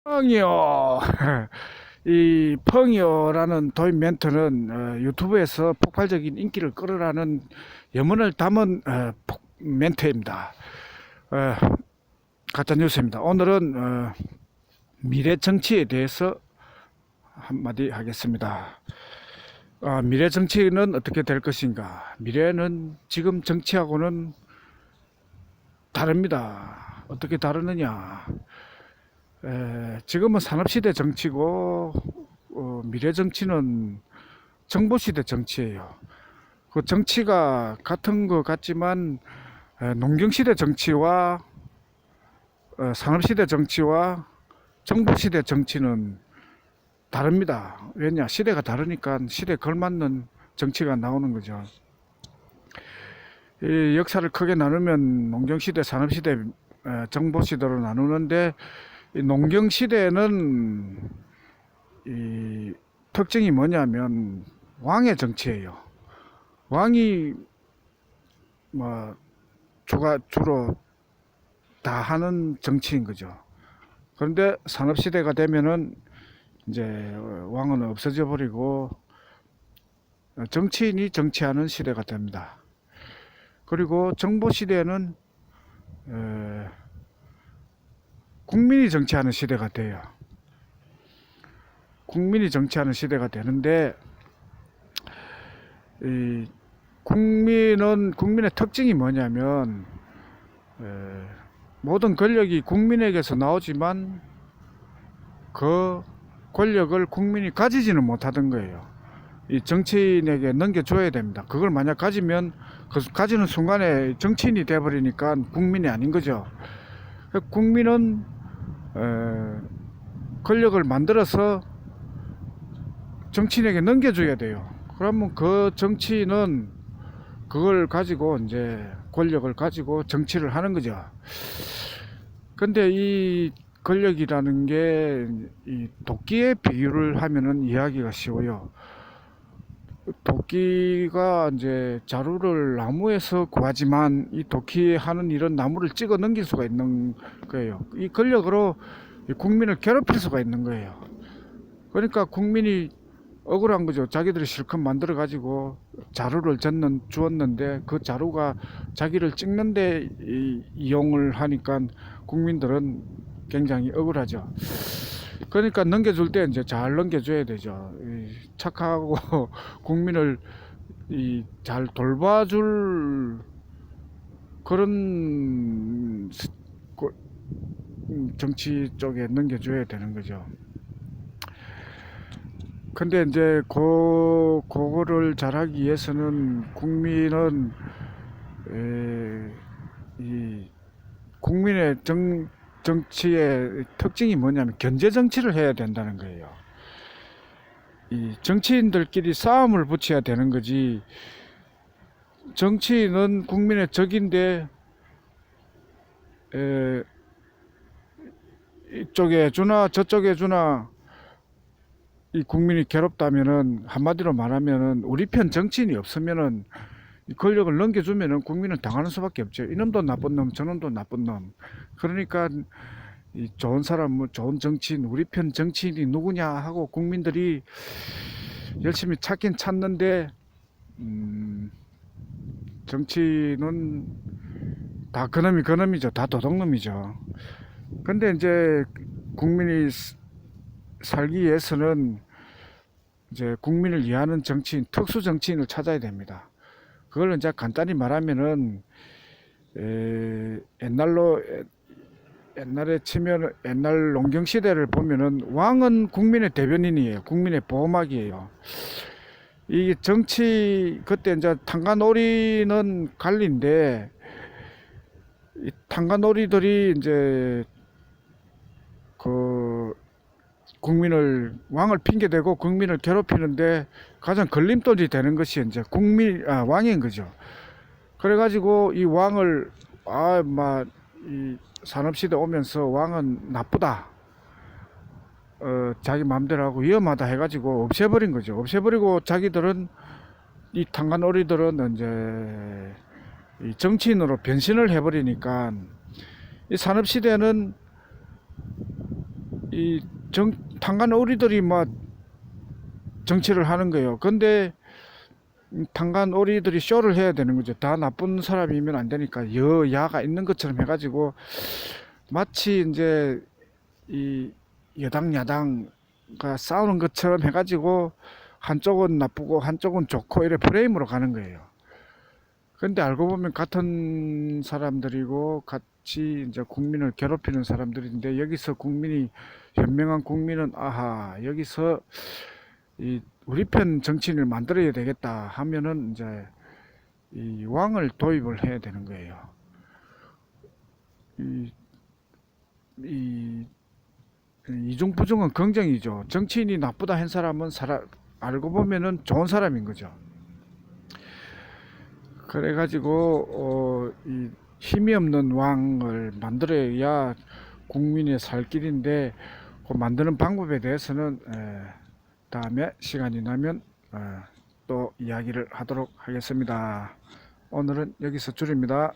펑이요. 이 펑이요라는 도입 멘트는 유튜브에서 폭발적인 인기를 끌으라는 염원을 담은 멘트입니다. 어, 가짜 뉴스입니다. 오늘은 미래 정치에 대해서 한마디 하겠습니다. 미래 정치는 어떻게 될 것인가? 미래는 지금 정치하고는 다릅니다. 어떻게 다르느냐? 지금은 산업시대 정치고 미래 정치는 정보시대 정치예요. 그 정치가 같은 것 같지만 농경시대 정치와 산업시대 정치와 정보시대 정치는 다릅니다. 왜냐? 시대가 다르니까 시대에 걸맞는 정치가 나오는 거죠. 이 역사를 크게 나누면 농경시대, 산업시대, 정보시대로 나누는데 이 농경시대는 이 특징이 뭐냐면 왕의 정치예요. 왕이 뭐 주로 다 하는 정치인 거죠. 그런데 산업시대가 되면은 이제 왕은 없어져 버리고 정치인이 정치하는 시대가 됩니다. 그리고 정보시대는 국민이 정치하는 시대가 돼요. 국민이 정치하는 시대가 되는데 이 국민의 특징이 뭐냐면 모든 권력이 국민에게서 나오지만 그 권력을 국민이 가지지는 못하던 거예요. 이 정치인에게 넘겨줘야 됩니다. 그걸 만약 가지면 그 가지는 순간에 정치인이 돼버리니까 국민이 아닌 거죠. 국민은 권력을 만들어서 정치인에게 넘겨줘야 돼요. 그러면 그 정치인은 그걸 가지고 이제 권력을 가지고 정치를 하는 거죠. 근데 이 권력이라는 게 이 도끼에 비유를 하면은 이해하기가 쉬워요. 도끼가 이제 자루를 나무에서 구하지만 이 도끼에 하는 일은 나무를 찍어 넘길 수가 있는 거예요. 이 권력으로 국민을 괴롭힐 수가 있는 거예요. 그러니까 국민이 억울한 거죠. 자기들이 실컷 만들어 가지고 자루를 주었는데 그 자루가 자기를 찍는데 이용을 하니까 국민들은 굉장히 억울하죠. 그러니까 넘겨줄 때 이제 잘 넘겨줘야 되죠. 착하고 국민을 잘 돌봐줄 그런 정치 쪽에 넘겨줘야 되는 거죠. 근데 이제 그거를 잘하기 위해서는 국민은 이 국민의 정치의 특징이 뭐냐면 견제 정치를 해야 된다는 거예요. 이 정치인들끼리 싸움을 붙여야 되는 거지. 정치인은 국민의 적인데 이쪽에 주나 저쪽에 주나 이 국민이 괴롭다면은 한마디로 말하면은 우리 편 정치인이 없으면은 이 권력을 넘겨주면은 국민은 당하는 수밖에 없죠. 이놈도 나쁜 놈, 저놈도 나쁜 놈. 그러니까 이 좋은 사람, 뭐 좋은 정치인, 우리 편 정치인이 누구냐 하고 국민들이 열심히 찾긴 찾는데 정치는 다 그놈이 그놈이죠. 다 도둑놈이죠. 근데 이제 국민이 살기 위해서는 이제 국민을 이해하는 정치인, 특수 정치인을 찾아야 됩니다. 그걸 이제 간단히 말하면은 옛날에 치면 옛날 농경 시대를 보면은 왕은 국민의 대변인이에요. 국민의 보호막이에요. 이 정치 그때 이제 탄가놀이는 관리인데 이 탄가놀이들이 이제 그 왕을 핑계대고 국민을 괴롭히는데 가장 걸림돌이 되는 것이 이제 왕인 거죠. 그래가지고 이 왕을 이 산업시대 오면서 왕은 나쁘다, 자기 마음대로 하고 위험하다 해가지고 없애버린 거죠. 없애버리고 자기들은 이 탄간오리들은 이제 이 정치인으로 변신을 해버리니까 이 산업시대는 이 탄간 오리들이 뭐 정치를 하는 거예요. 근데 탄간 오리들이 쇼를 해야 되는 거죠. 다 나쁜 사람이면 안 되니까 여야가 있는 것처럼 해가지고 마치 이제 이 여당 야당가 싸우는 것처럼 해가지고 한쪽은 나쁘고 한쪽은 좋고 이래 프레임으로 가는 거예요. 근데 알고 보면 같은 사람들이고 같이 이제 국민을 괴롭히는 사람들인데 여기서 국민이 현명한 국민은 아하 여기서 이 우리 편 정치인을 만들어야 되겠다 하면은 이제 이 왕을 도입을 해야 되는 거예요. 이, 이 이중부중은 긍정이죠. 정치인이 나쁘다 한 사람은 알고 보면은 좋은 사람인 거죠. 그래가지고 이 힘이 없는 왕을 만들어야 국민의 살 길인데 그 만드는 방법에 대해서는 다음에 시간이 나면 또 이야기를 하도록 하겠습니다. 오늘은 여기서 줄입니다.